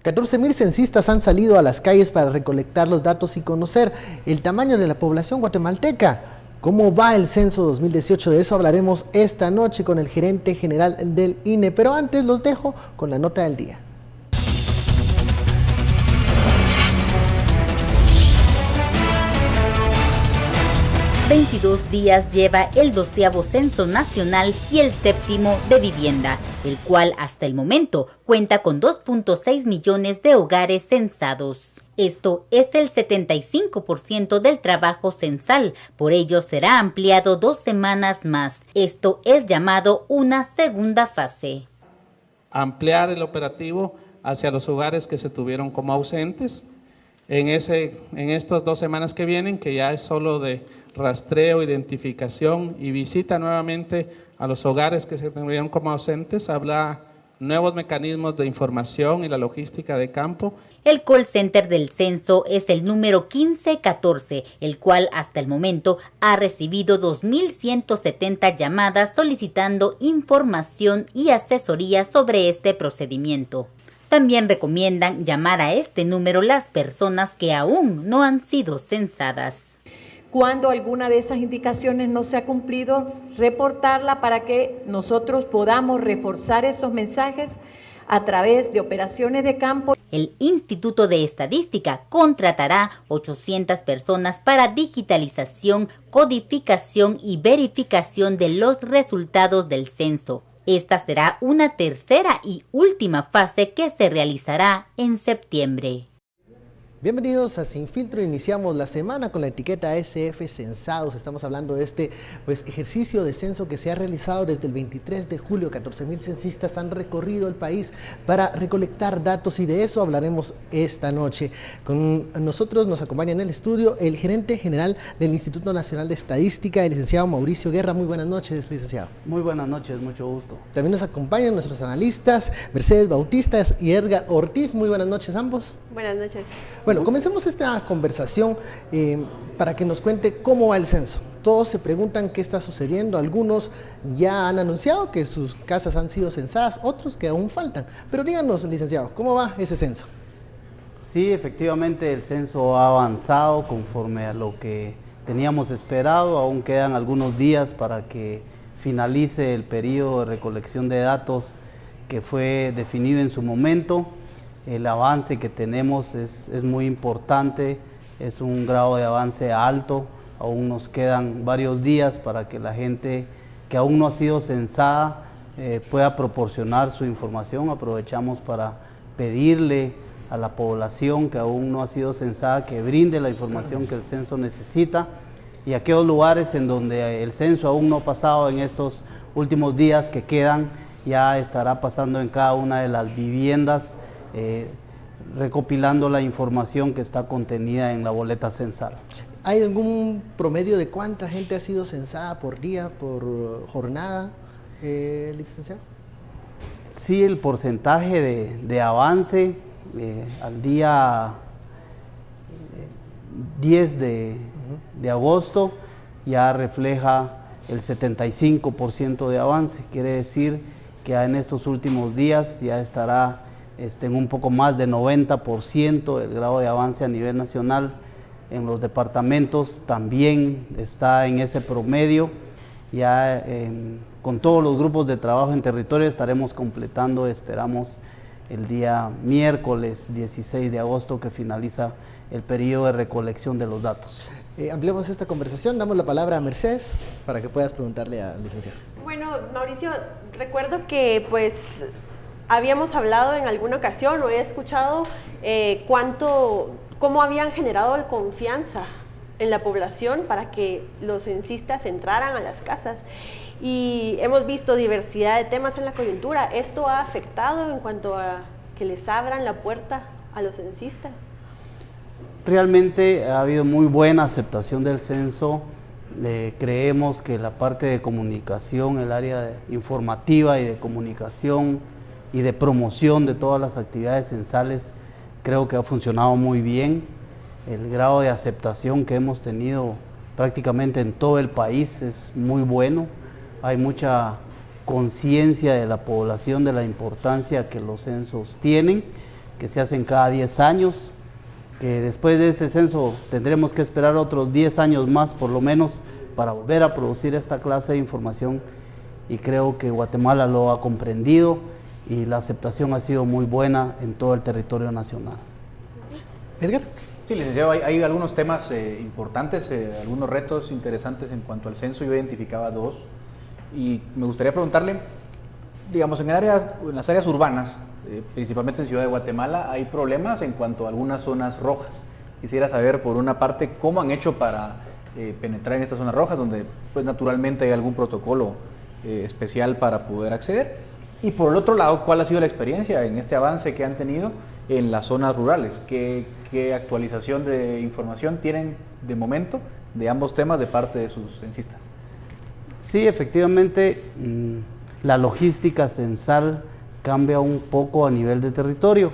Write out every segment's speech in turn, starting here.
14.000 censistas han salido a las calles para recolectar los datos y conocer el tamaño de la población guatemalteca. ¿Cómo va el censo 2018? De eso hablaremos esta noche con el gerente general del INE, pero antes los dejo con la nota del día. ...22 días lleva el 12º Censo Nacional y el 7º de Vivienda, el cual hasta el momento cuenta con 2.6 millones de hogares censados. Esto es el 75% del trabajo censal, por ello será ampliado 2 semanas más. Esto es llamado una segunda fase. Ampliar el operativo hacia los hogares que se tuvieron como ausentes. En estas 2 semanas que vienen, que ya es solo de rastreo, identificación y visita nuevamente a los hogares que se tuvieron como ausentes, habrá nuevos mecanismos de información y la logística de campo. El call center del censo es el número 1514, el cual hasta el momento ha recibido 2.170 llamadas solicitando información y asesoría sobre este procedimiento. También recomiendan llamar a este número las personas que aún no han sido censadas. Cuando alguna de esas indicaciones no se ha cumplido, reportarla para que nosotros podamos reforzar esos mensajes a través de operaciones de campo. El Instituto de Estadística contratará 800 personas para digitalización, codificación y verificación de los resultados del censo. Esta será una tercera y última fase que se realizará en septiembre. Bienvenidos a Sin Filtro. Iniciamos la semana con la etiqueta SF Censados. Estamos hablando de este ejercicio de censo que se ha realizado desde el 23 de julio. 14.000 censistas han recorrido el país para recolectar datos y de eso hablaremos esta noche. Con nosotros nos acompaña en el estudio el gerente general del Instituto Nacional de Estadística, el licenciado Mauricio Guerra. Muy buenas noches, licenciado. Muy buenas noches, mucho gusto. También nos acompañan nuestros analistas, Mercedes Bautista y Edgar Ortiz. Muy buenas noches ambos. Buenas noches. Bueno, comencemos esta conversación para que nos cuente cómo va el censo. Todos se preguntan qué está sucediendo, algunos ya han anunciado que sus casas han sido censadas, otros que aún faltan. Pero díganos, licenciado, ¿cómo va ese censo? Sí, efectivamente el censo ha avanzado conforme a lo que teníamos esperado. Aún quedan algunos días para que finalice el periodo de recolección de datos que fue definido en su momento. El avance que tenemos es muy importante, es un grado de avance alto, aún nos quedan varios días para que la gente que aún no ha sido censada pueda proporcionar su información. Aprovechamos para pedirle a la población que aún no ha sido censada que brinde la información que el censo necesita, y aquellos lugares en donde el censo aún no ha pasado en estos últimos días que quedan, ya estará pasando en cada una de las viviendas, recopilando la información que está contenida en la boleta censal. ¿Hay algún promedio de cuánta gente ha sido censada por día, por jornada, licenciado? Sí, el porcentaje de avance al día 10 de agosto ya refleja el 75% de avance. Quiere decir que ya en estos últimos días ya estará en un poco más de 90% el grado de avance a nivel nacional. En los departamentos también está en ese promedio. Ya con todos los grupos de trabajo en territorio estaremos completando, esperamos, el día miércoles 16 de agosto que finaliza el periodo de recolección de los datos. Ampliamos esta conversación, damos la palabra a Mercedes para que puedas preguntarle al licenciado. Bueno, Mauricio, recuerdo que pues habíamos hablado en alguna ocasión o he escuchado cómo habían generado confianza en la población para que los censistas entraran a las casas. Y hemos visto diversidad de temas en la coyuntura. ¿Esto ha afectado en cuanto a que les abran la puerta a los censistas? Realmente ha habido muy buena aceptación del censo. Creemos que la parte de comunicación, el área informativa y de comunicación y de promoción de todas las actividades censales, creo que ha funcionado muy bien. El grado de aceptación que hemos tenido prácticamente en todo el país es muy bueno. Hay mucha conciencia de la población de la importancia que los censos tienen. que se hacen cada 10 años, que después de este censo tendremos que esperar otros 10 años más por lo menos para volver a producir esta clase de información, y creo que Guatemala lo ha comprendido y la aceptación ha sido muy buena en todo el territorio nacional. Edgar. Sí, licenciado, hay algunos temas importantes, algunos retos interesantes en cuanto al censo. Yo identificaba dos y me gustaría preguntarle, digamos, en las áreas urbanas, principalmente en Ciudad de Guatemala, hay problemas en cuanto a algunas zonas rojas. Quisiera saber, por una parte, cómo han hecho para penetrar en estas zonas rojas, donde pues naturalmente hay algún protocolo especial para poder acceder, y por el otro lado, ¿cuál ha sido la experiencia en este avance que han tenido en las zonas rurales? ¿Qué actualización de información tienen de momento de ambos temas de parte de sus censistas? Sí, efectivamente, la logística censal cambia un poco a nivel de territorio,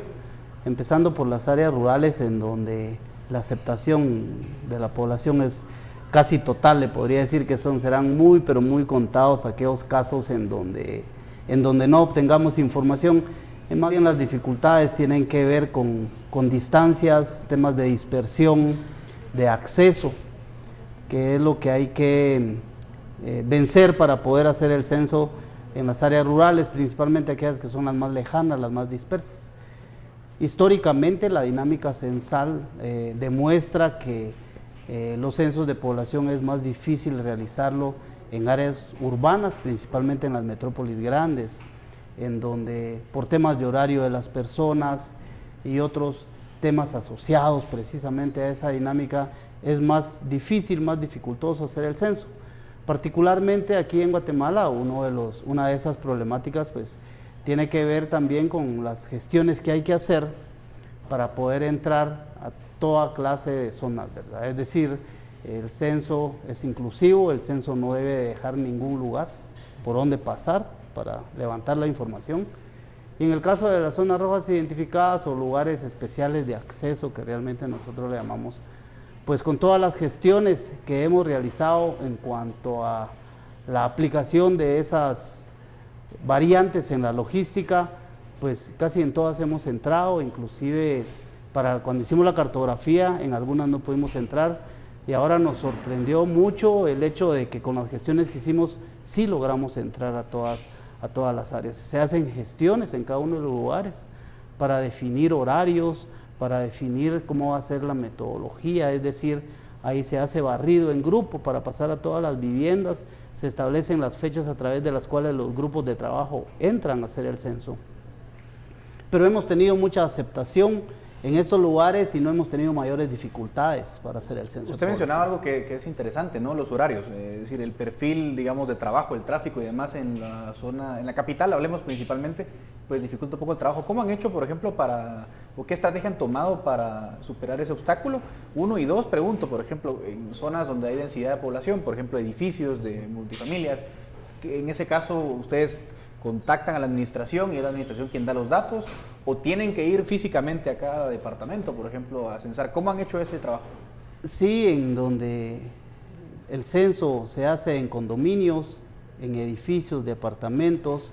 empezando por las áreas rurales en donde la aceptación de la población es casi total. Le podría decir que serán muy, pero muy contados aquellos casos en donde no obtengamos información. Más bien las dificultades tienen que ver con distancias, temas de dispersión, de acceso, que es lo que hay que vencer para poder hacer el censo en las áreas rurales, principalmente aquellas que son las más lejanas, las más dispersas. Históricamente la dinámica censal demuestra que los censos de población es más difícil realizarlo en áreas urbanas, principalmente en las metrópolis grandes, en donde por temas de horario de las personas y otros temas asociados precisamente a esa dinámica es más difícil, más dificultoso hacer el censo. Particularmente aquí en Guatemala, una de esas problemáticas pues tiene que ver también con las gestiones que hay que hacer para poder entrar a toda clase de zonas, ¿verdad? Es decir, el censo es inclusivo, el censo no debe dejar ningún lugar por donde pasar para levantar la información. Y en el caso de las zonas rojas identificadas o lugares especiales de acceso, que realmente nosotros le llamamos, pues con todas las gestiones que hemos realizado en cuanto a la aplicación de esas variantes en la logística, pues casi en todas hemos entrado, inclusive para cuando hicimos la cartografía, en algunas no pudimos entrar, y ahora nos sorprendió mucho el hecho de que con las gestiones que hicimos sí logramos entrar a todas las áreas. Se hacen gestiones en cada uno de los lugares para definir horarios, para definir cómo va a ser la metodología, es decir, ahí se hace barrido en grupo para pasar a todas las viviendas, se establecen las fechas a través de las cuales los grupos de trabajo entran a hacer el censo. Pero hemos tenido mucha aceptación en estos lugares y no hemos tenido mayores dificultades para hacer el censo. Usted mencionaba algo que es interesante, ¿no? Los horarios, es decir, el perfil, digamos, de trabajo, el tráfico y demás en la zona, en la capital, hablemos principalmente, pues dificulta un poco el trabajo. ¿Cómo han hecho, por ejemplo, o qué estrategia han tomado para superar ese obstáculo? Uno, y dos, pregunto, por ejemplo, en zonas donde hay densidad de población, por ejemplo, edificios de multifamilias, que en ese caso ustedes contactan a la administración y es la administración quien da los datos, o tienen que ir físicamente a cada departamento, por ejemplo, a censar. ¿Cómo han hecho ese trabajo? Sí, en donde el censo se hace en condominios, en edificios, departamentos,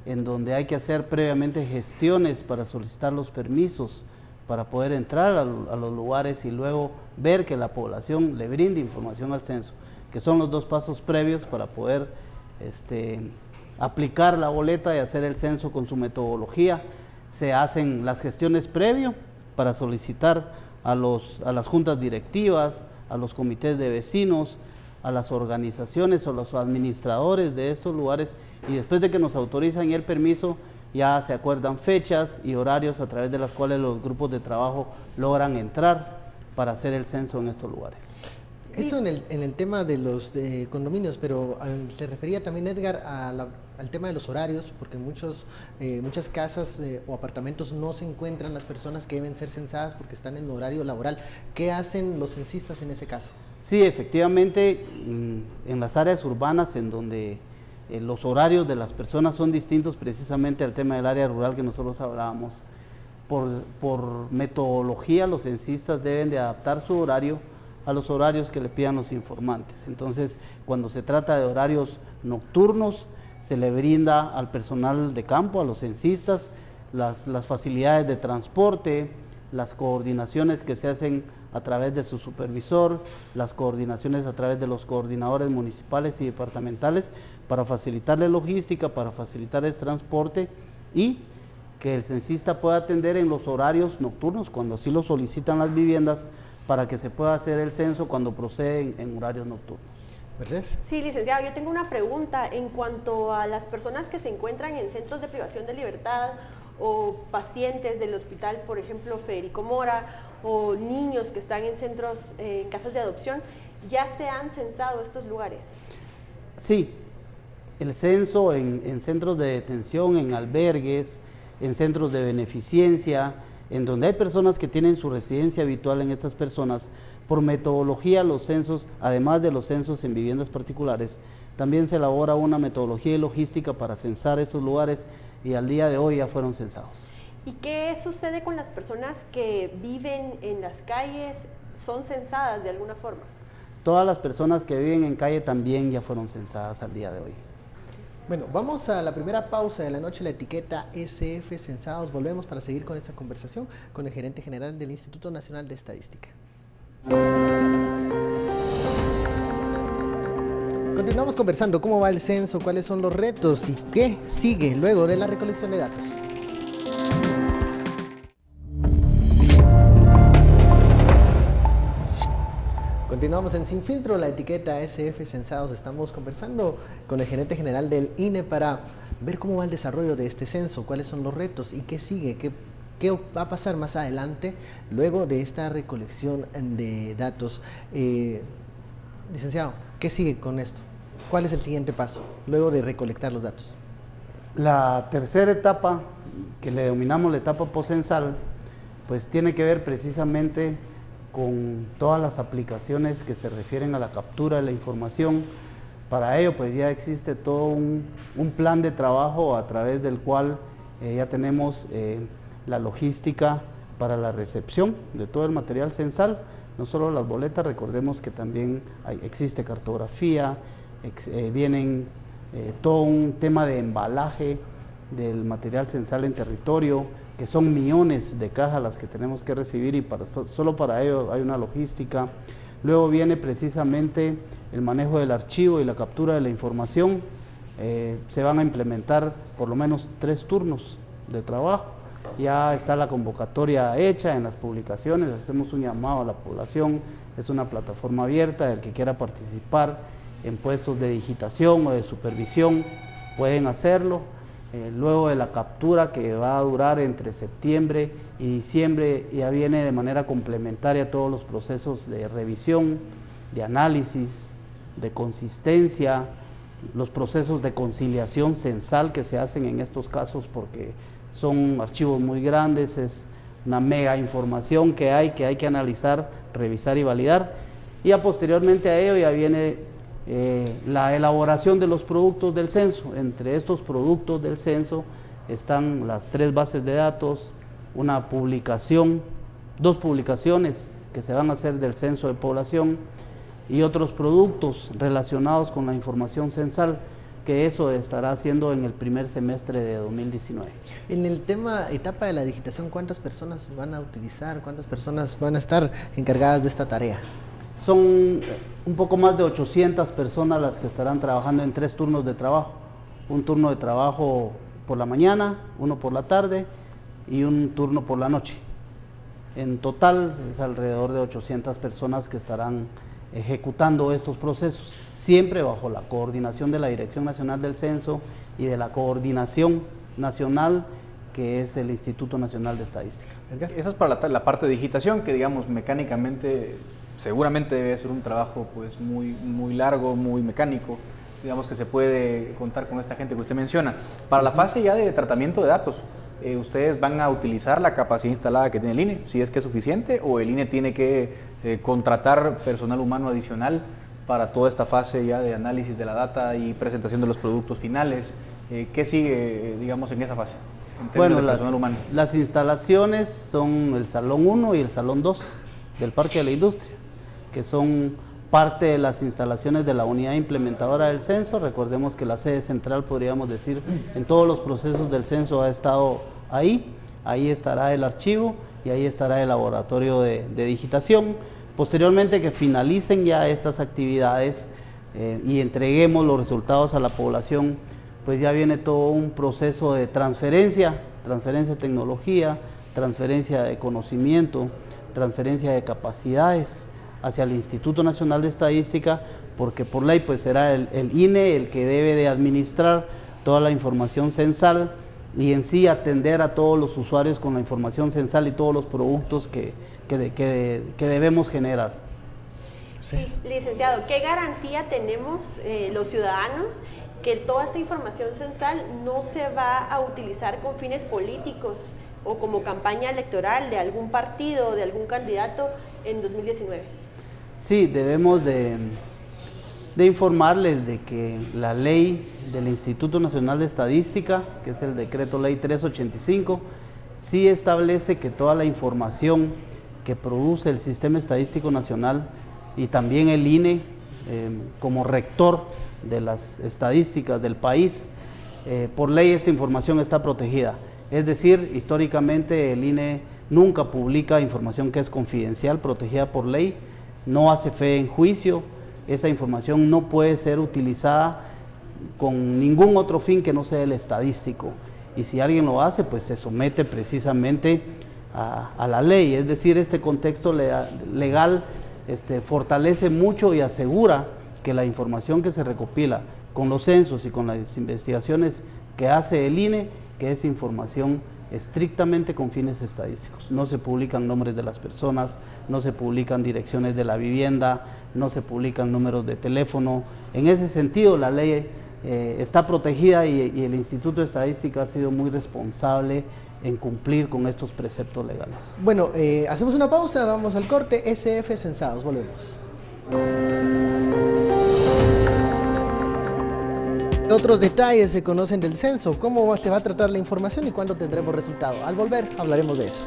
en donde hay que hacer previamente gestiones para solicitar los permisos, para poder entrar a los lugares y luego ver que la población le brinde información al censo, que son los dos pasos previos para poder aplicar la boleta y hacer el censo con su metodología. Se hacen las gestiones previo para solicitar a las juntas directivas, a los comités de vecinos, a las organizaciones o los administradores de estos lugares, y después de que nos autorizan el permiso, ya se acuerdan fechas y horarios a través de las cuales los grupos de trabajo logran entrar para hacer el censo en estos lugares. Eso en el tema de los condominios, pero se refería también, Edgar, al tema de los horarios, porque muchas casas o apartamentos no se encuentran las personas que deben ser censadas porque están en horario laboral. ¿Qué hacen los censistas en ese caso? Sí, efectivamente, en las áreas urbanas en donde los horarios de las personas son distintos precisamente al tema del área rural que nosotros hablábamos, por metodología los censistas deben de adaptar su horario a los horarios que le pidan los informantes. Entonces, cuando se trata de horarios nocturnos, se le brinda al personal de campo, a los censistas, las facilidades de transporte, las coordinaciones que se hacen a través de su supervisor, las coordinaciones a través de los coordinadores municipales y departamentales para facilitarle logística, para facilitar el transporte y que el censista pueda atender en los horarios nocturnos, cuando así lo solicitan las viviendas, para que se pueda hacer el censo cuando proceden en horarios nocturnos. Mercedes. Sí, licenciado, yo tengo una pregunta en cuanto a las personas que se encuentran en centros de privación de libertad o pacientes del hospital, por ejemplo, Federico Mora, o niños que están en centros, en casas de adopción. ¿Ya se han censado estos lugares? Sí, el censo en centros de detención, en albergues, en centros de beneficencia, en donde hay personas que tienen su residencia habitual en estas personas, por metodología los censos, además de los censos en viviendas particulares, también se elabora una metodología y logística para censar estos lugares y al día de hoy ya fueron censados. ¿Y qué sucede con las personas que viven en las calles? ¿Son censadas de alguna forma? Todas las personas que viven en calle también ya fueron censadas al día de hoy. Bueno, vamos a la primera pausa de la noche, la etiqueta SF Censados. Volvemos para seguir con esta conversación con el gerente general del Instituto Nacional de Estadística. Continuamos conversando cómo va el censo, cuáles son los retos y qué sigue luego de la recolección de datos. Continuamos en Sin Filtro, la etiqueta SF Censados. Estamos conversando con el gerente general del INE para ver cómo va el desarrollo de este censo, cuáles son los retos y qué sigue, qué va a pasar más adelante luego de esta recolección de datos. Licenciado, ¿qué sigue con esto? ¿Cuál es el siguiente paso luego de recolectar los datos? La tercera etapa, que le denominamos la etapa postcensal, pues tiene que ver precisamente con todas las aplicaciones que se refieren a la captura de la información. Para ello pues ya existe todo un plan de trabajo a través del cual ya tenemos la logística para la recepción de todo el material censal, no solo las boletas, recordemos que también existe cartografía, vienen todo un tema de embalaje del material censal en territorio, que son millones de cajas las que tenemos que recibir y solo para ello hay una logística. Luego viene precisamente el manejo del archivo y la captura de la información. Se van a implementar por lo menos 3 turnos de trabajo. Ya está la convocatoria hecha en las publicaciones, hacemos un llamado a la población, es una plataforma abierta, el que quiera participar en puestos de digitación o de supervisión pueden hacerlo. Luego de la captura, que va a durar entre septiembre y diciembre, ya viene de manera complementaria todos los procesos de revisión, de análisis, de consistencia, los procesos de conciliación censal que se hacen en estos casos porque son archivos muy grandes, es una mega información que hay que analizar, revisar y validar. Y ya posteriormente a ello ya viene la elaboración de los productos del censo. Entre estos productos del censo están las 3 bases de datos, una publicación, 2 publicaciones que se van a hacer del censo de población y otros productos relacionados con la información censal, que eso estará haciendo en el primer semestre de 2019. En el etapa de la digitación, ¿cuántas personas van a utilizar? ¿Cuántas personas van a estar encargadas de esta tarea? Son un poco más de 800 personas las que estarán trabajando en 3 turnos de trabajo. Un turno de trabajo por la mañana, uno por la tarde y un turno por la noche. En total es alrededor de 800 personas que estarán ejecutando estos procesos, siempre bajo la coordinación de la Dirección Nacional del Censo y de la coordinación nacional que es el Instituto Nacional de Estadística. Esa es para la parte de digitación, que digamos mecánicamente seguramente debe ser un trabajo pues muy largo, muy mecánico, digamos que se puede contar con esta gente que usted menciona. Para la fase ya de tratamiento de datos, ¿ustedes van a utilizar la capacidad instalada que tiene el INE, si es que es suficiente, o el INE tiene que contratar personal humano adicional para toda esta fase ya de análisis de la data y presentación de los productos finales? ¿Qué sigue, digamos, en esa fase? Bueno, las instalaciones son el Salón 1 y el Salón 2 del Parque de la Industria, que son parte de las instalaciones de la unidad implementadora del censo. Recordemos que la sede central, podríamos decir, en todos los procesos del censo ha estado ahí estará el archivo y ahí estará el laboratorio de digitación. Posteriormente que finalicen ya estas actividades y entreguemos los resultados a la población, pues ya viene todo un proceso de transferencia de tecnología, transferencia de conocimiento, transferencia de capacidades hacia el Instituto Nacional de Estadística, porque por ley pues será el INE el que debe de administrar toda la información censal y en sí atender a todos los usuarios con la información censal y todos los productos que debemos generar. Sí, licenciado, ¿qué garantía tenemos los ciudadanos que toda esta información censal no se va a utilizar con fines políticos o como campaña electoral de algún partido o de algún candidato en 2019? Sí, debemos de informarles de que la ley del Instituto Nacional de Estadística, que es el decreto ley 385, sí establece que toda la información que produce el Sistema Estadístico Nacional y también el INE como rector de las estadísticas del país, por ley esta información está protegida. Es decir, históricamente el INE nunca publica información que es confidencial, protegida por ley, no hace fe en juicio, esa información no puede ser utilizada con ningún otro fin que no sea el estadístico. Y si alguien lo hace, pues se somete precisamente a la ley. Es decir, este contexto legal fortalece mucho y asegura que la información que se recopila con los censos y con las investigaciones que hace el INE, que es información estrictamente con fines estadísticos. No se publican nombres de las personas, no se publican direcciones de la vivienda, no se publican números de teléfono. En ese sentido, la ley está protegida y el Instituto de Estadística ha sido muy responsable en cumplir con estos preceptos legales. Bueno, hacemos una pausa, vamos al corte. SF Censados, volvemos. Otros detalles se conocen del censo, cómo se va a tratar la información y cuándo tendremos resultado. Al volver hablaremos de eso.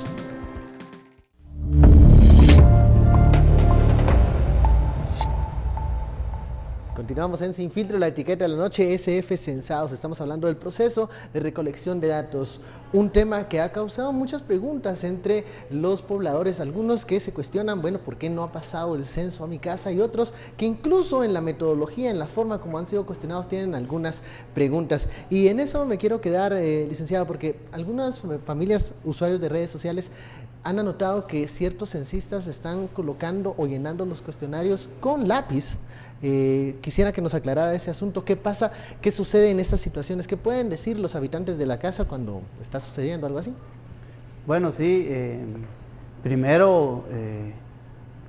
Continuamos en Sin Filtro, la etiqueta de la noche, SF Censados. Estamos hablando del proceso de recolección de datos, un tema que ha causado muchas preguntas entre los pobladores, algunos que se cuestionan, bueno, ¿por qué no ha pasado el censo a mi casa? Y otros que incluso en la metodología, en la forma como han sido cuestionados, tienen algunas preguntas. Y en eso me quiero quedar, licenciada, porque algunas familias, usuarios de redes sociales, han anotado que ciertos censistas están colocando o llenando los cuestionarios con lápiz. Quisiera que nos aclarara ese asunto. ¿Qué pasa? ¿Qué sucede en estas situaciones? ¿Qué pueden decir los habitantes de la casa cuando está sucediendo algo así? Bueno, sí, primero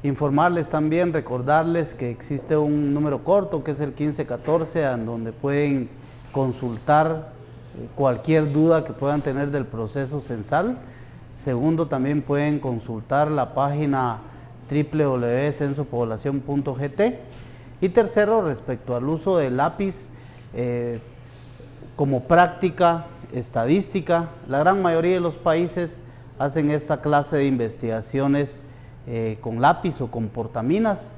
informarles también, recordarles que existe un número corto que es el 1514, en donde pueden consultar cualquier duda que puedan tener del proceso censal. Segundo, también pueden consultar la página www.censopoblacion.gt. Y tercero, respecto al uso del lápiz como práctica estadística, la gran mayoría de los países hacen esta clase de investigaciones con lápiz o con portaminas,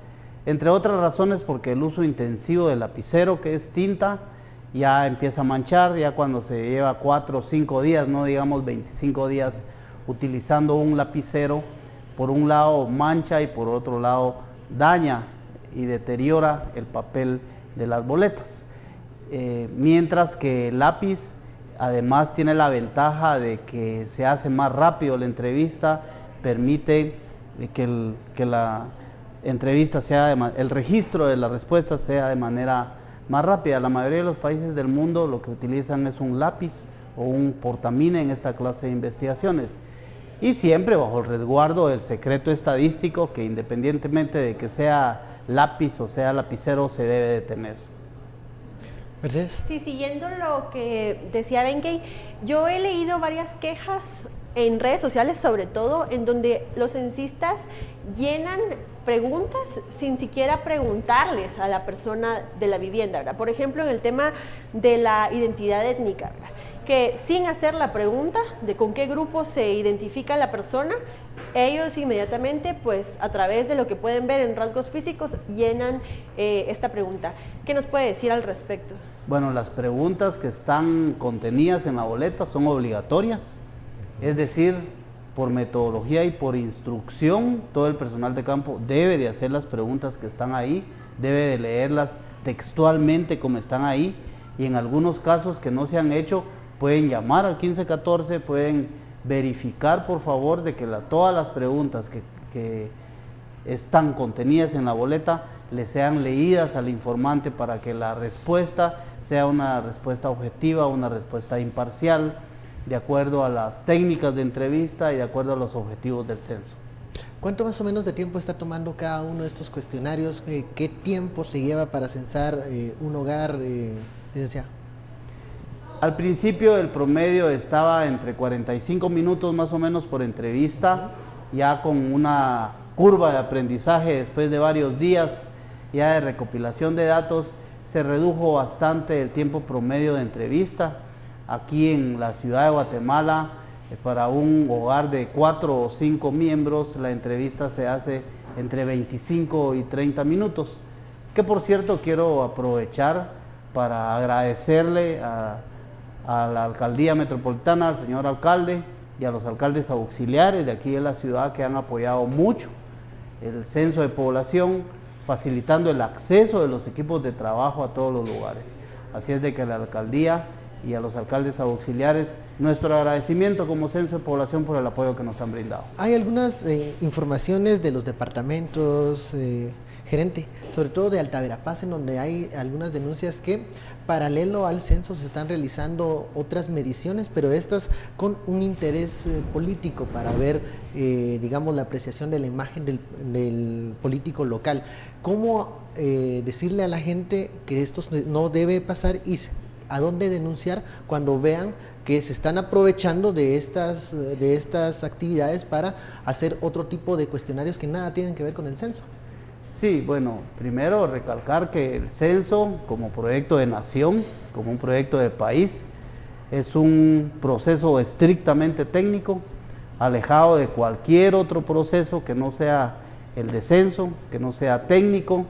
entre otras razones porque el uso intensivo del lapicero, que es tinta, ya empieza a manchar, ya cuando se lleva 4 o 5 días, no digamos 25 días, utilizando un lapicero, por un lado mancha y por otro lado daña y deteriora el papel de las boletas. Mientras que el lápiz además tiene la ventaja de que se hace más rápido la entrevista, permite que la entrevista sea, el registro de la respuesta sea de manera más rápida. La mayoría de los países del mundo lo que utilizan es un lápiz o un portamina en esta clase de investigaciones. Y siempre bajo el resguardo del secreto estadístico, que independientemente de que sea lápiz o sea lapicero, se debe de tener. Mercedes. Sí, siguiendo lo que decía Benkei, yo he leído varias quejas en redes sociales, sobre todo, en donde los censistas llenan preguntas sin siquiera preguntarles a la persona de la vivienda, ¿verdad? Por ejemplo, en el tema de la identidad étnica, ¿verdad? Que sin hacer la pregunta de con qué grupo se identifica la persona, ellos inmediatamente, pues a través de lo que pueden ver en rasgos físicos, llenan esta pregunta. ¿Qué nos puede decir al respecto? Bueno, las preguntas que están contenidas en la boleta son obligatorias. Es decir, por metodología y por instrucción, todo el personal de campo debe de hacer las preguntas que están ahí, debe de leerlas textualmente como están ahí, y en algunos casos que no se han hecho, pueden llamar al 1514, pueden verificar por favor de que todas las preguntas que están contenidas en la boleta le sean leídas al informante para que la respuesta sea una respuesta objetiva, una respuesta imparcial, de acuerdo a las técnicas de entrevista y de acuerdo a los objetivos del censo. ¿Cuánto más o menos de tiempo está tomando cada uno de estos cuestionarios? ¿Qué tiempo se lleva para censar un hogar, licenciado? Al principio el promedio estaba entre 45 minutos más o menos por entrevista, ya con una curva de aprendizaje después de varios días ya de recopilación de datos, se redujo bastante el tiempo promedio de entrevista. Aquí en la ciudad de Guatemala, para un hogar de 4 o 5 miembros, la entrevista se hace entre 25 y 30 minutos. Que por cierto quiero aprovechar para agradecerle a la Alcaldía Metropolitana, al señor alcalde y a los alcaldes auxiliares de aquí de la ciudad que han apoyado mucho el censo de población, facilitando el acceso de los equipos de trabajo a todos los lugares. Así es de que a la alcaldía y a los alcaldes auxiliares, nuestro agradecimiento como censo de población por el apoyo que nos han brindado. Hay algunas informaciones de los departamentos, gerente, sobre todo de Alta Verapaz, en donde hay algunas denuncias que paralelo al censo se están realizando otras mediciones, pero estas con un interés político para ver, digamos, la apreciación de la imagen del político local. ¿Cómo decirle a la gente que esto no debe pasar y a dónde denunciar cuando vean que se están aprovechando de estas actividades para hacer otro tipo de cuestionarios que nada tienen que ver con el censo? Sí, bueno, primero recalcar que el censo como proyecto de nación, como un proyecto de país, es un proceso estrictamente técnico, alejado de cualquier otro proceso que no sea el de censo, que no sea técnico,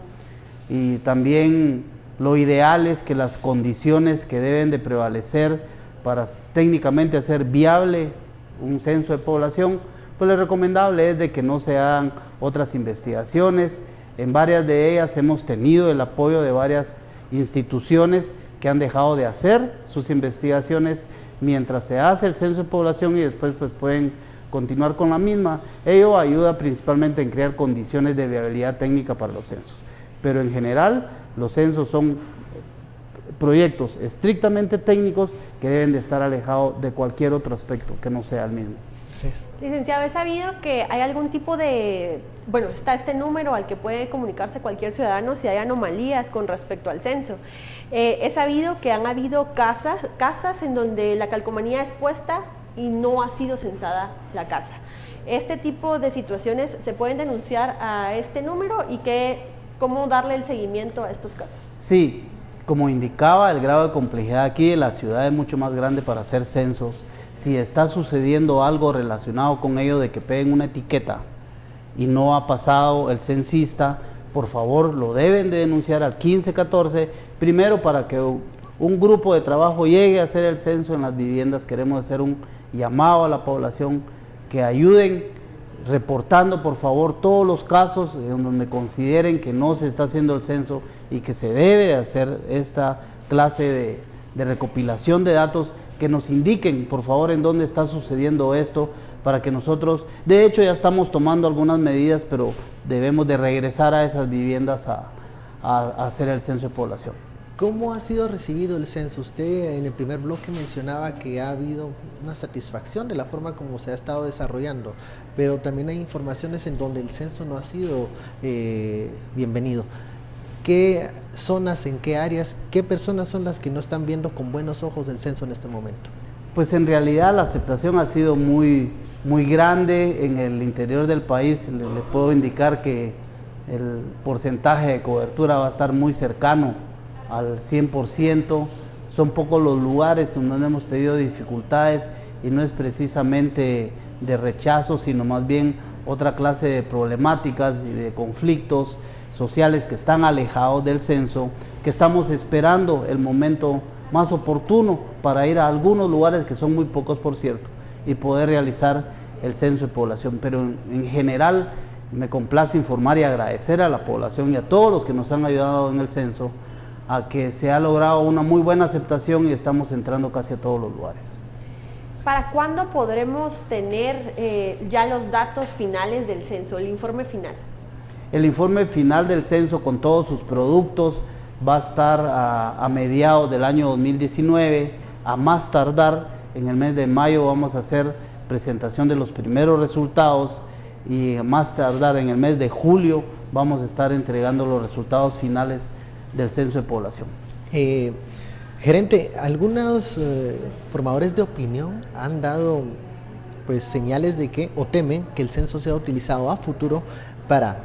y también lo ideal es que las condiciones que deben de prevalecer para técnicamente hacer viable un censo de población, pues lo recomendable es de que no se hagan otras investigaciones. En varias de ellas hemos tenido el apoyo de varias instituciones que han dejado de hacer sus investigaciones mientras se hace el censo de población y después pues pueden continuar con la misma. Ello ayuda principalmente en crear condiciones de viabilidad técnica para los censos. Pero en general los censos son proyectos estrictamente técnicos que deben de estar alejados de cualquier otro aspecto que no sea el mismo. Licenciado, ¿he sabido que hay algún tipo de, bueno, está este número al que puede comunicarse cualquier ciudadano si hay anomalías con respecto al censo? He sabido que han habido casas en donde la calcomanía es puesta y no ha sido censada la casa. ¿Este tipo de situaciones se pueden denunciar a este número y cómo darle el seguimiento a estos casos? Sí, como indicaba, el grado de complejidad aquí de la ciudad es mucho más grande para hacer censos. Si está sucediendo algo relacionado con ello de que peguen una etiqueta y no ha pasado el censista, por favor lo deben de denunciar al 1514, primero para que un grupo de trabajo llegue a hacer el censo en las viviendas. Queremos hacer un llamado a la población que ayuden reportando por favor todos los casos en donde consideren que no se está haciendo el censo y que se debe de hacer esta clase de recopilación de datos, que nos indiquen por favor en dónde está sucediendo esto, para que nosotros, de hecho ya estamos tomando algunas medidas, pero debemos de regresar a esas viviendas a hacer el censo de población. ¿Cómo ha sido recibido el censo? Usted en el primer bloque mencionaba que ha habido una satisfacción de la forma como se ha estado desarrollando, pero también hay informaciones en donde el censo no ha sido bienvenido. ¿Qué zonas, en qué áreas, qué personas son las que no están viendo con buenos ojos el censo en este momento? Pues en realidad la aceptación ha sido muy grande en el interior del país. Le puedo indicar que el porcentaje de cobertura va a estar muy cercano al 100%. Son pocos los lugares donde hemos tenido dificultades y no es precisamente de rechazo, sino más bien otra clase de problemáticas y de conflictos sociales que están alejados del censo, que estamos esperando el momento más oportuno para ir a algunos lugares que son muy pocos, por cierto, y poder realizar el censo de población. Pero en general me complace informar y agradecer a la población y a todos los que nos han ayudado en el censo, a que se ha logrado una muy buena aceptación y estamos entrando casi a todos los lugares. ¿Para cuándo podremos tener ya los datos finales del censo, el informe final? El informe final del censo con todos sus productos va a estar a mediados del año 2019, a más tardar en el mes de mayo vamos a hacer presentación de los primeros resultados y a más tardar en el mes de julio vamos a estar entregando los resultados finales del censo de población. Gerente, algunos formadores de opinión han dado pues señales de que, o temen que el censo sea utilizado a futuro para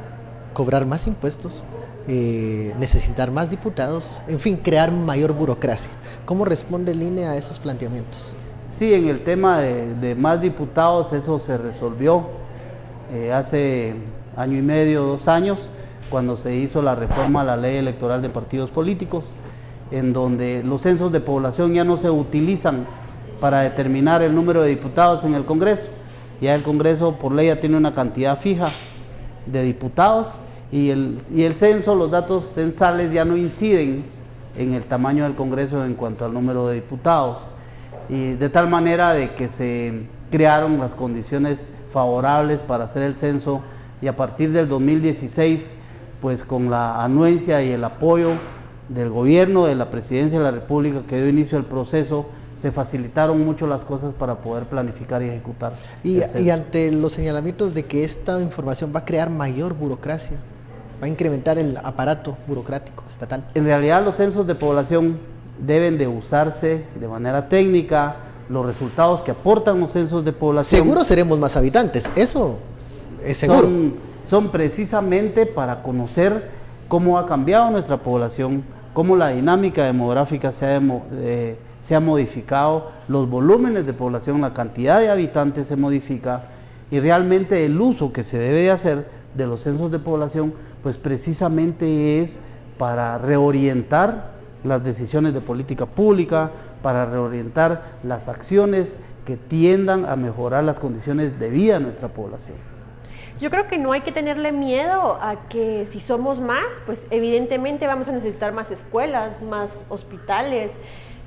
cobrar más impuestos, necesitar más diputados, en fin, crear mayor burocracia. ¿Cómo responde el INE a esos planteamientos? Sí, en el tema de más diputados eso se resolvió hace año y medio, 2 años, cuando se hizo la reforma a la ley electoral de partidos políticos, en donde los censos de población ya no se utilizan para determinar el número de diputados en el Congreso. Ya el Congreso por ley ya tiene una cantidad fija de diputados y el censo, los datos censales ya no inciden en el tamaño del Congreso en cuanto al número de diputados. Y de tal manera de que se crearon las condiciones favorables para hacer el censo y a partir del 2016, pues con la anuencia y el apoyo del gobierno, de la Presidencia de la República que dio inicio al proceso, se facilitaron mucho las cosas para poder planificar y ejecutar. Y ante los señalamientos de que esta información va a crear mayor burocracia, va a incrementar el aparato burocrático estatal. En realidad los censos de población deben de usarse de manera técnica, los resultados que aportan los censos de población. Seguro seremos más habitantes, eso es seguro. Son precisamente para conocer cómo ha cambiado nuestra población, cómo la dinámica demográfica se ha modificado, los volúmenes de población, la cantidad de habitantes se modifica y realmente el uso que se debe de hacer de los censos de población, pues precisamente es para reorientar las decisiones de política pública, para reorientar las acciones que tiendan a mejorar las condiciones de vida de nuestra población. Yo creo que no hay que tenerle miedo a que si somos más, pues evidentemente vamos a necesitar más escuelas, más hospitales,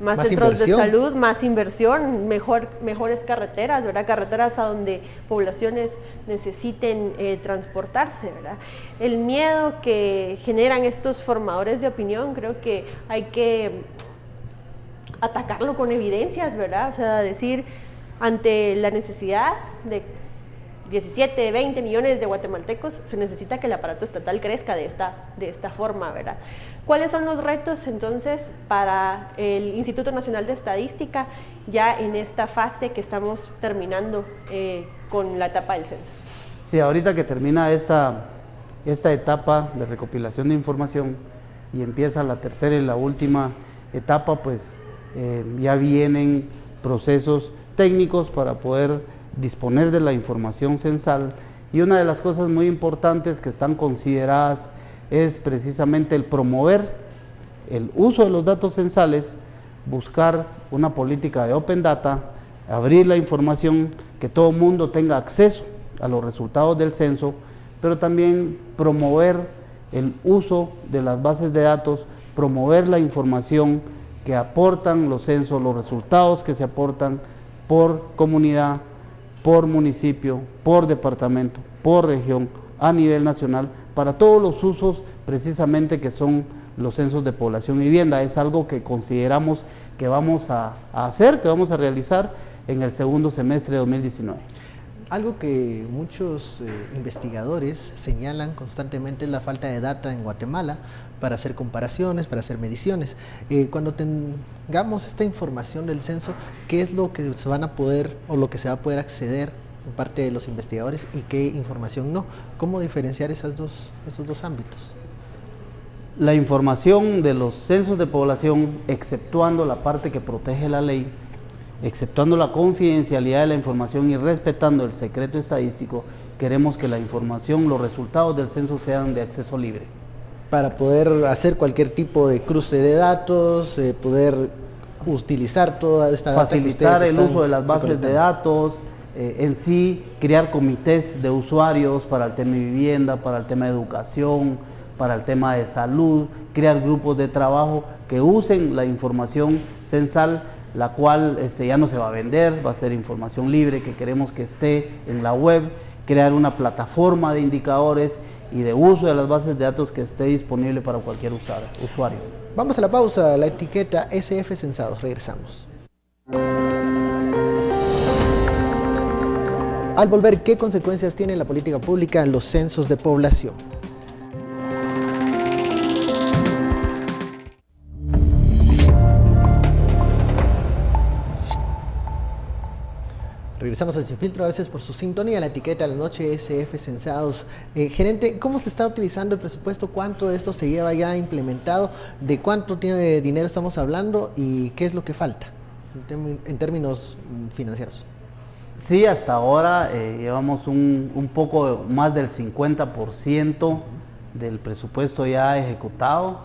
más centros de salud, más inversión, mejores carreteras, ¿verdad? Carreteras a donde poblaciones necesiten transportarse, ¿verdad? El miedo que generan estos formadores de opinión, creo que hay que atacarlo con evidencias, ¿verdad? O sea, decir, ante la necesidad de 17, 20 millones de guatemaltecos, se necesita que el aparato estatal crezca de esta forma, ¿verdad? ¿Cuáles son los retos entonces para el Instituto Nacional de Estadística ya en esta fase que estamos terminando con la etapa del censo? Sí, ahorita que termina esta etapa de recopilación de información y empieza la tercera y la última etapa, pues ya vienen procesos técnicos para poder disponer de la información censal y una de las cosas muy importantes que están consideradas es precisamente el promover el uso de los datos censales, buscar una política de Open Data, abrir la información, que todo el mundo tenga acceso a los resultados del censo, pero también promover el uso de las bases de datos, promover la información que aportan los censos, los resultados que se aportan por comunidad, por municipio, por departamento, por región, a nivel nacional, para todos los usos precisamente que son los censos de población y vivienda. Es algo que consideramos que vamos a hacer, que vamos a realizar en el segundo semestre de 2019. Algo que muchos investigadores señalan constantemente es la falta de data en Guatemala para hacer comparaciones, para hacer mediciones. Cuando tengamos esta información del censo, ¿qué es lo que se van a poder o lo que se va a poder acceder por parte de los investigadores y qué información no? ¿Cómo diferenciar esos dos ámbitos? La información de los censos de población, exceptuando la parte que protege la ley, exceptuando la confidencialidad de la información y respetando el secreto estadístico, queremos que la información, los resultados del censo sean de acceso libre. Para poder hacer cualquier tipo de cruce de datos, poder utilizar toda esta data que facilitar ustedes el están uso de las bases de recolectando. datos, en sí crear comités de usuarios para el tema de vivienda, para el tema de educación, para el tema de salud, crear grupos de trabajo que usen la información censal, la cual ya no se va a vender, va a ser información libre que queremos que esté en la web, crear una plataforma de indicadores y de uso de las bases de datos que esté disponible para cualquier usuario. Vamos a la pausa, la etiqueta SF Censados, regresamos. Al volver, ¿qué consecuencias tiene la política pública en los censos de población? Regresamos a Sin Filtro, gracias por su sintonía. La etiqueta de la noche SF Censados. Gerente, ¿cómo se está utilizando el presupuesto? ¿Cuánto de esto se lleva ya implementado? ¿De cuánto de dinero estamos hablando? ¿Y qué es lo que falta en términos financieros? Sí, hasta ahora llevamos un poco más del 50% del presupuesto ya ejecutado.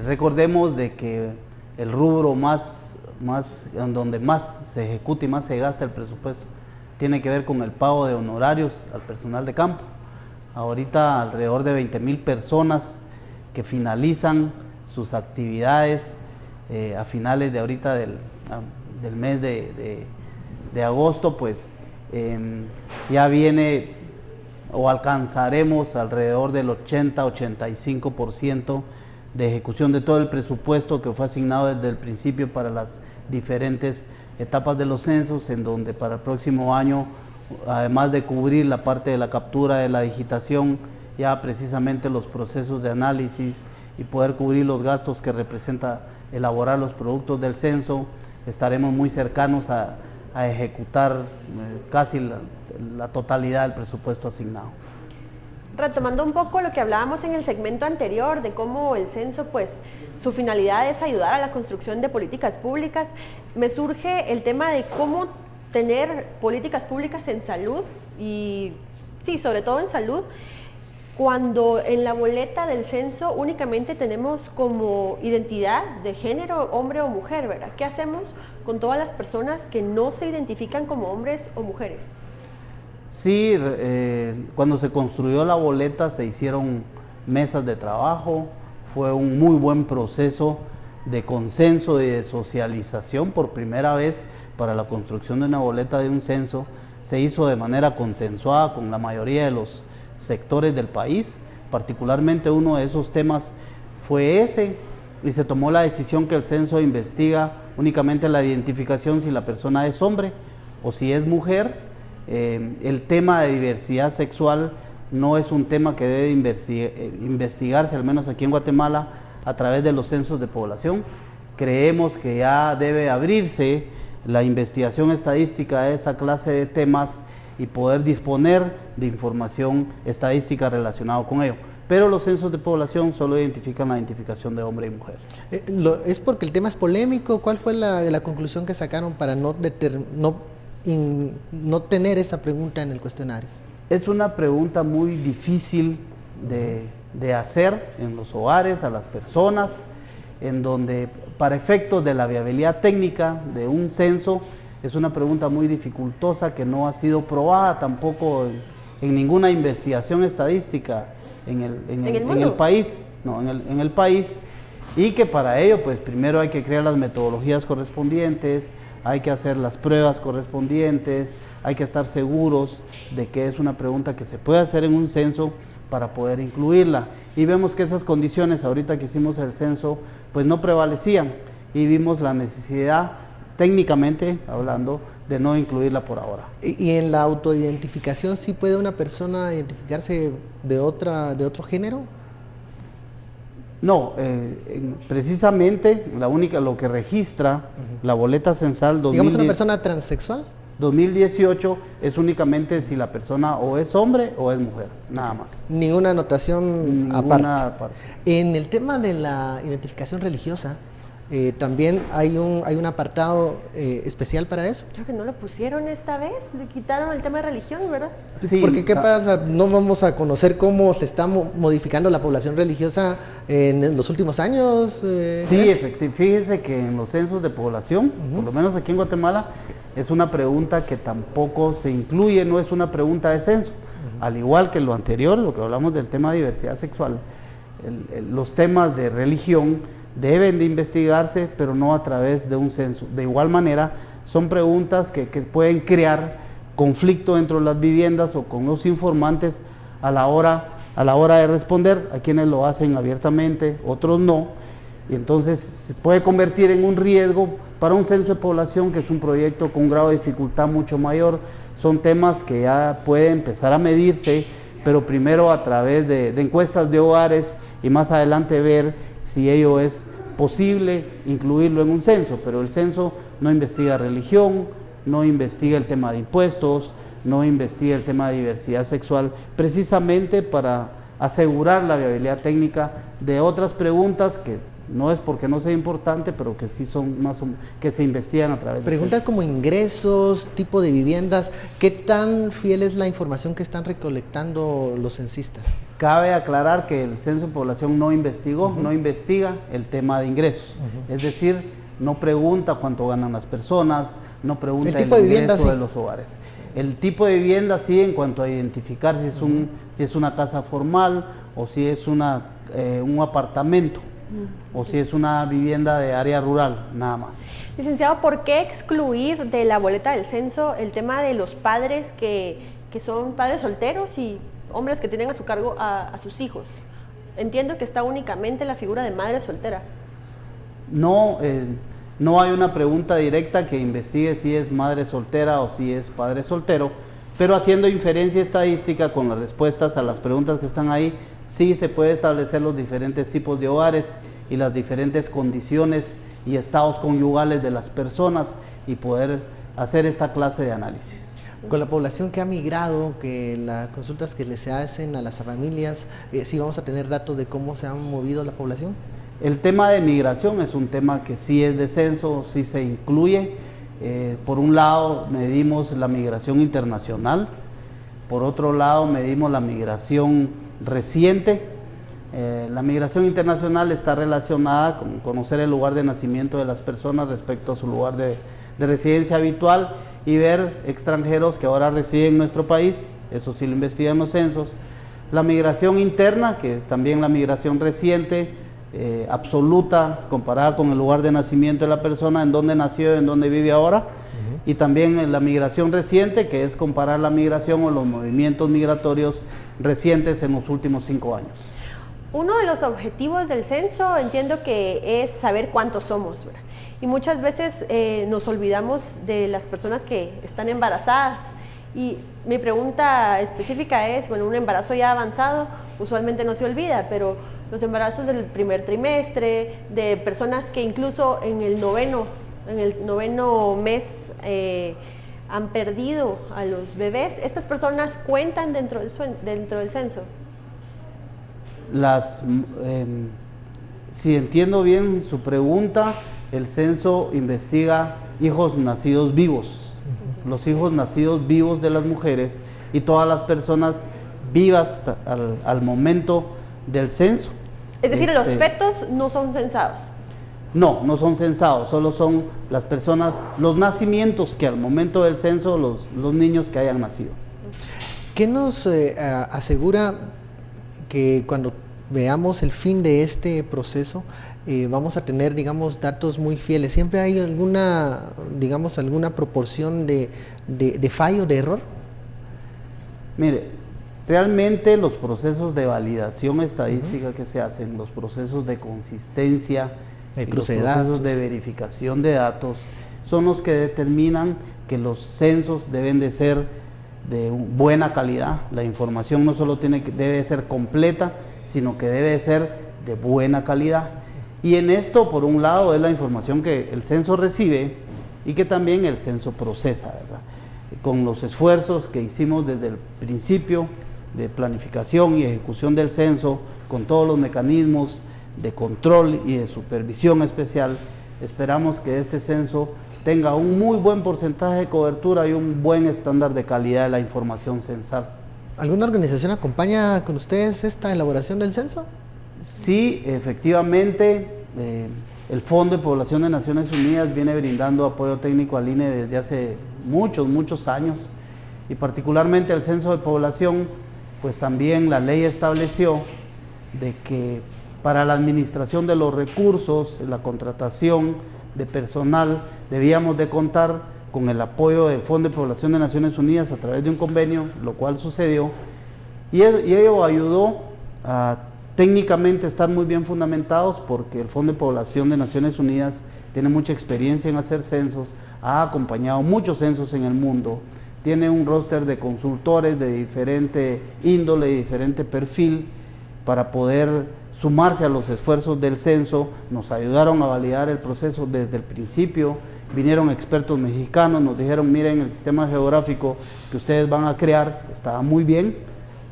Recordemos de que el rubro en donde más se ejecuta y más se gasta el presupuesto tiene que ver con el pago de honorarios al personal de campo. Ahorita alrededor de 20,000 personas que finalizan sus actividades a finales de ahorita del mes de agosto, pues ya viene o alcanzaremos alrededor del 80-85% de ejecución de todo el presupuesto que fue asignado desde el principio para las diferentes etapas de los censos, en donde para el próximo año, además de cubrir la parte de la captura de la digitación, ya precisamente los procesos de análisis y poder cubrir los gastos que representa elaborar los productos del censo, estaremos muy cercanos a ejecutar casi la totalidad del presupuesto asignado. Retomando un poco lo que hablábamos en el segmento anterior de cómo el censo, pues su finalidad es ayudar a la construcción de políticas públicas, me surge el tema de cómo tener políticas públicas en salud y sí, sobre todo en salud, cuando en la boleta del censo únicamente tenemos como identidad de género hombre o mujer, ¿verdad? ¿Qué hacemos con todas las personas que no se identifican como hombres o mujeres? Sí, cuando se construyó la boleta se hicieron mesas de trabajo, fue un muy buen proceso de consenso y de socialización por primera vez para la construcción de una boleta de un censo. Se hizo de manera consensuada con la mayoría de los sectores del país, particularmente uno de esos temas fue ese, y se tomó la decisión que el censo investiga únicamente la identificación si la persona es hombre o si es mujer. El tema de diversidad sexual no es un tema que debe investigarse, al menos aquí en Guatemala, a través de los censos de población. Creemos que ya debe abrirse la investigación estadística de esa clase de temas y poder disponer de información estadística relacionada con ello. Pero los censos de población solo identifican la identificación de hombre y mujer. ¿Es porque el tema es polémico? ¿Cuál fue la conclusión que sacaron para no tener esa pregunta en el cuestionario? Es una pregunta muy difícil de hacer en los hogares, a las personas, en donde para efectos de la viabilidad técnica de un censo es una pregunta muy dificultosa que no ha sido probada tampoco en ninguna investigación estadística en el país, en el país, y que para ello pues primero hay que crear las metodologías correspondientes, hay que hacer las pruebas correspondientes, hay que estar seguros de que es una pregunta que se puede hacer en un censo para poder incluirla. Y vemos que esas condiciones, ahorita que hicimos el censo, pues no prevalecían y vimos la necesidad, técnicamente hablando, de no incluirla por ahora. ¿Y en la autoidentificación sí puede una persona identificarse de otro género? No, precisamente lo que registra la boleta censal 2010, digamos una persona transexual. 2018 es únicamente si la persona o es hombre o es mujer, nada más. Ninguna anotación aparte. En el tema de la identificación religiosa, también hay un apartado especial para eso. Creo que no lo pusieron esta vez, le quitaron el tema de religión, ¿verdad? Sí, porque ¿qué pasa? No vamos a conocer cómo se está modificando la población religiosa en los últimos años. Sí, efectivamente. Fíjese que en los censos de población, por lo menos aquí en Guatemala, es una pregunta que tampoco se incluye, no es una pregunta de censo. Al igual que lo anterior, lo que hablamos del tema de diversidad sexual, los temas de religión deben de investigarse, pero no a través de un censo. De igual manera, son preguntas que pueden crear conflicto dentro de las viviendas o con los informantes a la hora de responder. A quienes lo hacen abiertamente, otros no, y entonces se puede convertir en un riesgo para un censo de población, que es un proyecto con un grado de dificultad mucho mayor. Son temas que ya pueden empezar a medirse, pero primero a través de encuestas de hogares y más adelante ver si ello es posible incluirlo en un censo. Pero el censo no investiga religión, no investiga el tema de impuestos, no investiga el tema de diversidad sexual, precisamente para asegurar la viabilidad técnica de otras preguntas que no es porque no sea importante, pero que sí son más que se investigan a través de preguntas como ingresos, tipo de viviendas. ¿Qué tan fiel es la información que están recolectando los censistas? Cabe aclarar que el censo de población no investiga el tema de ingresos. Es decir, no pregunta cuánto ganan las personas, no pregunta el ingreso de los hogares. El tipo de vivienda sí, en cuanto a identificar si es una casa formal o si es un apartamento. O si es una vivienda de área rural, nada más. Licenciado, ¿por qué excluir de la boleta del censo el tema de los padres que son padres solteros y hombres que tienen a su cargo a sus hijos? Entiendo que está únicamente la figura de madre soltera. No hay una pregunta directa que investigue si es madre soltera o si es padre soltero, pero haciendo inferencia estadística con las respuestas a las preguntas que están ahí, sí se puede establecer los diferentes tipos de hogares y las diferentes condiciones y estados conyugales de las personas y poder hacer esta clase de análisis. Con la población que ha migrado, que las consultas que se hacen a las familias, ¿sí vamos a tener datos de cómo se ha movido la población? El tema de migración es un tema que sí es de censo, sí se incluye. Por un lado medimos la migración internacional, por otro lado medimos la migración reciente. La migración internacional está relacionada con conocer el lugar de nacimiento de las personas respecto a su lugar de residencia habitual y ver extranjeros que ahora residen en nuestro país, eso sí lo investigan los censos. La migración interna, que es también la migración reciente, absoluta, comparada con el lugar de nacimiento de la persona, en dónde nació, en dónde vive ahora. Y también la migración reciente, que es comparar la migración o los movimientos migratorios recientes en los últimos 5 años. Uno de los objetivos del censo entiendo que es saber cuántos somos, ¿verdad? Y muchas veces nos olvidamos de las personas que están embarazadas. Y mi pregunta específica es, bueno, un embarazo ya avanzado usualmente no se olvida, pero los embarazos del primer trimestre, de personas que incluso en el noveno mes han perdido a los bebés, ¿estas personas cuentan dentro del censo? Si entiendo bien su pregunta, el censo investiga hijos nacidos vivos, los hijos nacidos vivos de las mujeres y todas las personas vivas al momento del censo. Es decir, los fetos no son censados. No son censados, solo son las personas, los nacimientos que al momento del censo, los niños que hayan nacido. ¿Qué nos asegura que cuando veamos el fin de este proceso vamos a tener, digamos, datos muy fieles? ¿Siempre hay alguna proporción de fallo, de error? Mire, realmente los procesos de validación estadística que se hacen, los procesos de consistencia, los procesos de verificación de datos, son los que determinan que los censos deben de ser de buena calidad. La información no solo debe ser completa, sino que debe de ser de buena calidad. Y en esto, por un lado, es la información que el censo recibe y que también el censo procesa, ¿verdad? Con los esfuerzos que hicimos desde el principio de planificación y ejecución del censo, con todos los mecanismos de control y de supervisión especial, esperamos que este censo tenga un muy buen porcentaje de cobertura y un buen estándar de calidad de la información censal. ¿Alguna organización acompaña con ustedes esta elaboración del censo? Sí, efectivamente, el Fondo de Población de Naciones Unidas viene brindando apoyo técnico al INE desde hace muchos años, y particularmente el censo de población, pues también la ley estableció de que para la administración de los recursos, la contratación de personal, debíamos de contar con el apoyo del Fondo de Población de Naciones Unidas a través de un convenio, lo cual sucedió, y ello ayudó a técnicamente estar muy bien fundamentados, porque el Fondo de Población de Naciones Unidas tiene mucha experiencia en hacer censos, ha acompañado muchos censos en el mundo, tiene un roster de consultores de diferente índole y diferente perfil para poder sumarse a los esfuerzos del censo. Nos ayudaron a validar el proceso desde el principio, vinieron expertos mexicanos, nos dijeron, miren, el sistema geográfico que ustedes van a crear está muy bien,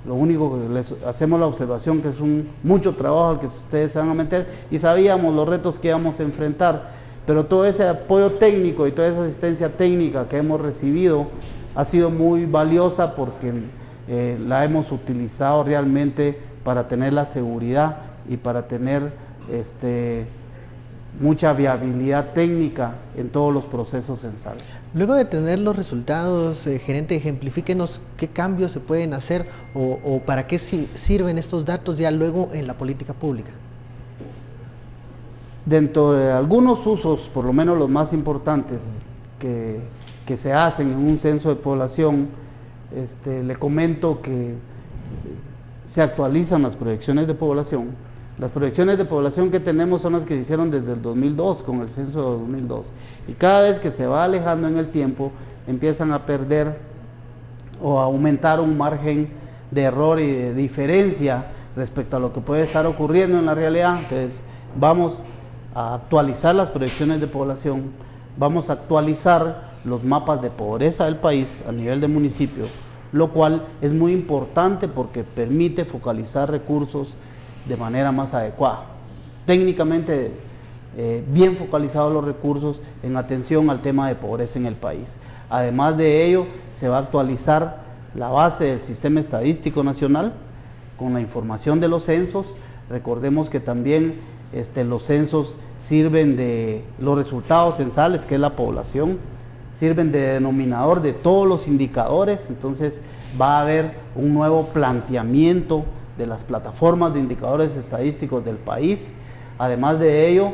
lo único que les hacemos la observación que es mucho trabajo al que ustedes se van a meter, y sabíamos los retos que íbamos a enfrentar, pero todo ese apoyo técnico y toda esa asistencia técnica que hemos recibido ha sido muy valiosa, porque la hemos utilizado realmente para tener la seguridad y para tener mucha viabilidad técnica en todos los procesos censales. Luego de tener los resultados, gerente, ejemplifíquenos qué cambios se pueden hacer o para qué sirven estos datos ya luego en la política pública. Dentro de algunos usos, por lo menos los más importantes que se hacen en un censo de población, le comento que se actualizan las proyecciones de población. Las proyecciones de población que tenemos son las que se hicieron desde el 2002, con el censo de 2002. Y cada vez que se va alejando en el tiempo, empiezan a perder o a aumentar un margen de error y de diferencia respecto a lo que puede estar ocurriendo en la realidad. Entonces, vamos a actualizar las proyecciones de población, vamos a actualizar los mapas de pobreza del país a nivel de municipio, lo cual es muy importante porque permite focalizar recursos de manera más adecuada. Técnicamente bien focalizados los recursos en atención al tema de pobreza en el país. Además de ello, se va a actualizar la base del Sistema Estadístico Nacional con la información de los censos. Recordemos que también los censos sirven de los resultados censales, que es la población, sirven de denominador de todos los indicadores. Entonces va a haber un nuevo planteamiento de las plataformas de indicadores estadísticos del país. Además de ello,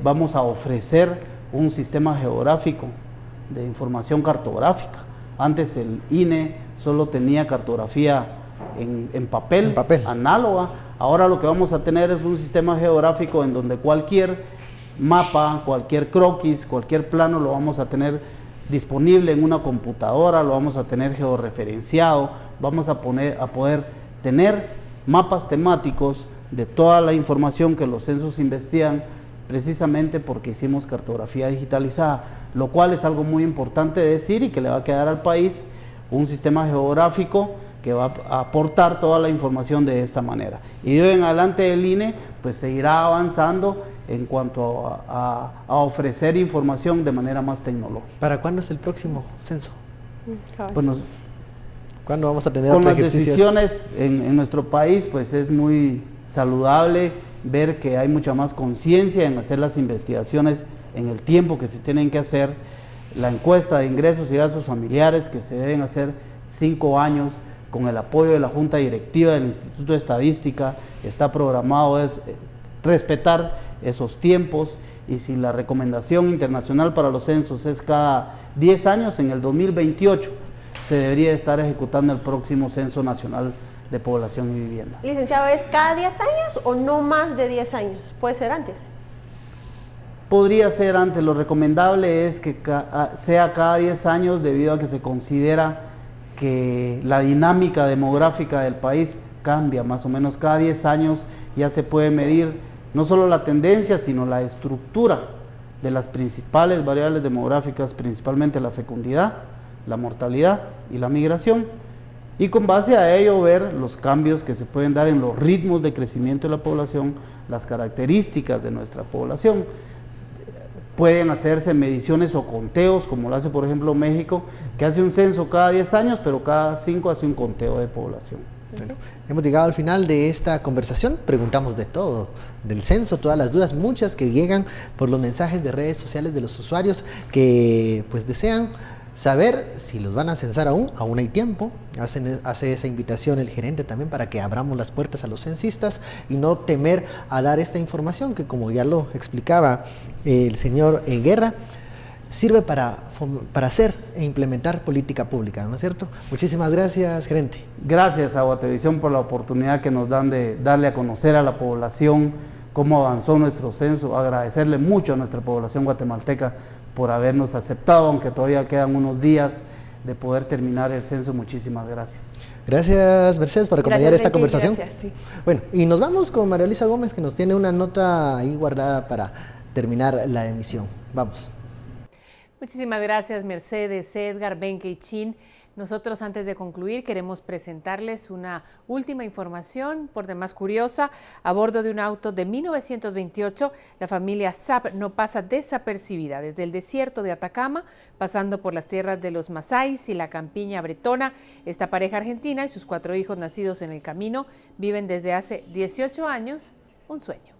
vamos a ofrecer un sistema geográfico de información cartográfica. Antes el INE solo tenía cartografía en papel, análoga. Ahora lo que vamos a tener es un sistema geográfico en donde cualquier mapa, cualquier croquis, cualquier plano lo vamos a tener disponible en una computadora, lo vamos a tener georreferenciado, vamos a poder tener mapas temáticos de toda la información que los censos investigan, precisamente porque hicimos cartografía digitalizada, lo cual es algo muy importante de decir y que le va a quedar al país un sistema geográfico que va a aportar toda la información de esta manera. Y de hoy en adelante el INE pues seguirá avanzando en cuanto a ofrecer información de manera más tecnológica. ¿Para cuándo es el próximo censo? Bueno, ¿cuándo vamos a tener con las decisiones en nuestro país, pues es muy saludable ver que hay mucha más conciencia en hacer las investigaciones en el tiempo que se tienen que hacer. La encuesta de ingresos y gastos familiares, que se deben hacer 5 años, con el apoyo de la Junta Directiva del Instituto de Estadística, está programado respetar esos tiempos, y si la recomendación internacional para los censos es cada 10 años, en el 2028 se debería estar ejecutando el próximo Censo Nacional de Población y Vivienda. Licenciado, ¿es cada 10 años o no más de 10 años? ¿Puede ser antes? Podría ser antes. Lo recomendable es que sea cada 10 años, debido a que se considera que la dinámica demográfica del país cambia. Más o menos cada 10 años ya se puede medir no solo la tendencia, sino la estructura de las principales variables demográficas, principalmente la fecundidad, la mortalidad y la migración, y con base a ello ver los cambios que se pueden dar en los ritmos de crecimiento de la población, las características de nuestra población. pueden hacerse mediciones o conteos, como lo hace por ejemplo México, que hace un censo cada 10 años, pero cada 5 hace un conteo de población. Bueno, hemos llegado al final de esta conversación, preguntamos de todo, del censo, todas las dudas, muchas que llegan por los mensajes de redes sociales de los usuarios que pues desean saber si los van a censar aún hay tiempo. Hace esa invitación el gerente también para que abramos las puertas a los censistas y no temer a dar esta información que, como ya lo explicaba el señor Guerra, sirve para hacer e implementar política pública, ¿no es cierto? Muchísimas gracias, gerente. Gracias a Guatevisión por la oportunidad que nos dan de darle a conocer a la población cómo avanzó nuestro censo. Agradecerle mucho a nuestra población guatemalteca por habernos aceptado, aunque todavía quedan unos días de poder terminar el censo. Muchísimas gracias. Gracias, Mercedes, por acompañar esta conversación. Gracias, sí. Bueno, y nos vamos con María Elisa Gómez, que nos tiene una nota ahí guardada para terminar la emisión. Vamos. Muchísimas gracias, Mercedes, Edgar, Benke y Chin. Nosotros, antes de concluir, queremos presentarles una última información, por demás curiosa. A bordo de un auto de 1928, la familia Saab no pasa desapercibida. Desde el desierto de Atacama, pasando por las tierras de los Masáis y la campiña bretona, esta pareja argentina y sus 4 hijos nacidos en el camino viven desde hace 18 años un sueño.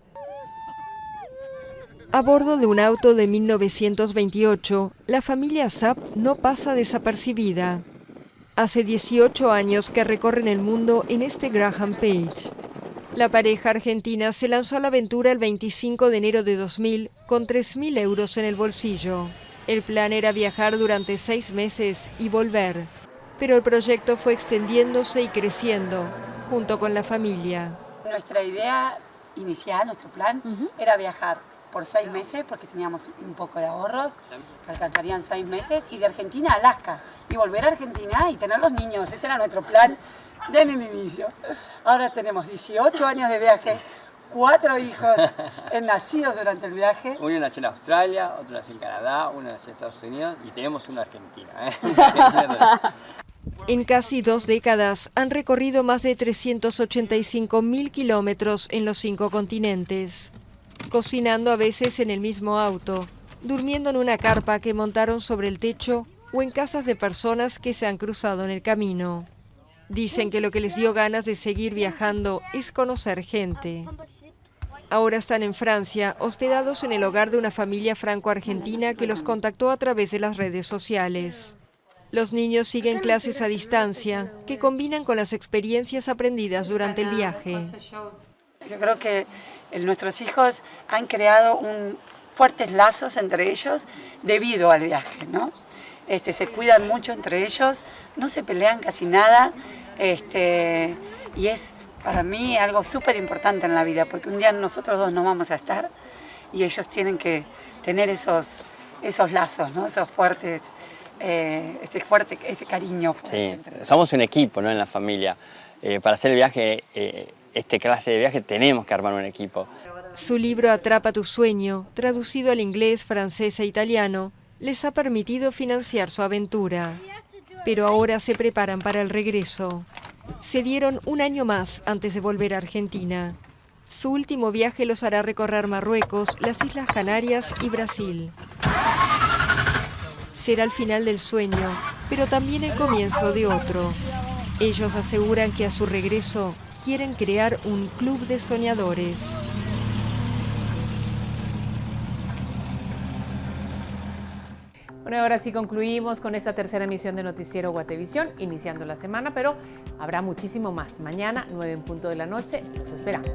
A bordo de un auto de 1928, la familia Saab no pasa desapercibida. Hace 18 años que recorren el mundo en este Graham Page. La pareja argentina se lanzó a la aventura el 25 de enero de 2000 con 3.000 euros en el bolsillo. El plan era viajar durante 6 meses y volver, pero el proyecto fue extendiéndose y creciendo, junto con la familia. Nuestra idea inicial, nuestro plan, era viajar por 6 meses, porque teníamos un poco de ahorros, que alcanzarían 6 meses, y de Argentina a Alaska, y volver a Argentina y tener los niños. Ese era nuestro plan desde el inicio. Ahora tenemos 18 años de viaje, 4 hijos nacidos durante el viaje. Uno nació en Australia, otro nació en Canadá, uno nació en Estados Unidos, y tenemos una Argentina. En casi 2 décadas han recorrido más de 385.000 kilómetros en los 5 continentes. Cocinando a veces en el mismo auto, durmiendo en una carpa que montaron sobre el techo o en casas de personas que se han cruzado en el camino. Dicen que lo que les dio ganas de seguir viajando es conocer gente. Ahora están en Francia, hospedados en el hogar de una familia franco-argentina que los contactó a través de las redes sociales. Los niños siguen clases a distancia, que combinan con las experiencias aprendidas durante el viaje. Yo creo que nuestros hijos han creado fuertes lazos entre ellos debido al viaje, ¿no? Se cuidan mucho entre ellos, no se pelean casi nada, y es para mí algo súper importante en la vida, porque un día nosotros dos no vamos a estar y ellos tienen que tener esos lazos, ¿no? Esos fuertes, ese cariño. Sí, somos un equipo, ¿no? En la familia. Para hacer el viaje, este clase de viaje, tenemos que armar un equipo. Su libro Atrapa tu sueño, traducido al inglés, francés e italiano, les ha permitido financiar su aventura. Pero ahora se preparan para el regreso. Se dieron un año más antes de volver a Argentina. Su último viaje los hará recorrer Marruecos, las Islas Canarias y Brasil. Será el final del sueño, pero también el comienzo de otro. Ellos aseguran que a su regreso quieren crear un club de soñadores. Bueno, ahora sí concluimos con esta tercera emisión de Noticiero Guatevisión, iniciando la semana, pero habrá muchísimo más. Mañana, 9 en punto de la noche, los esperamos.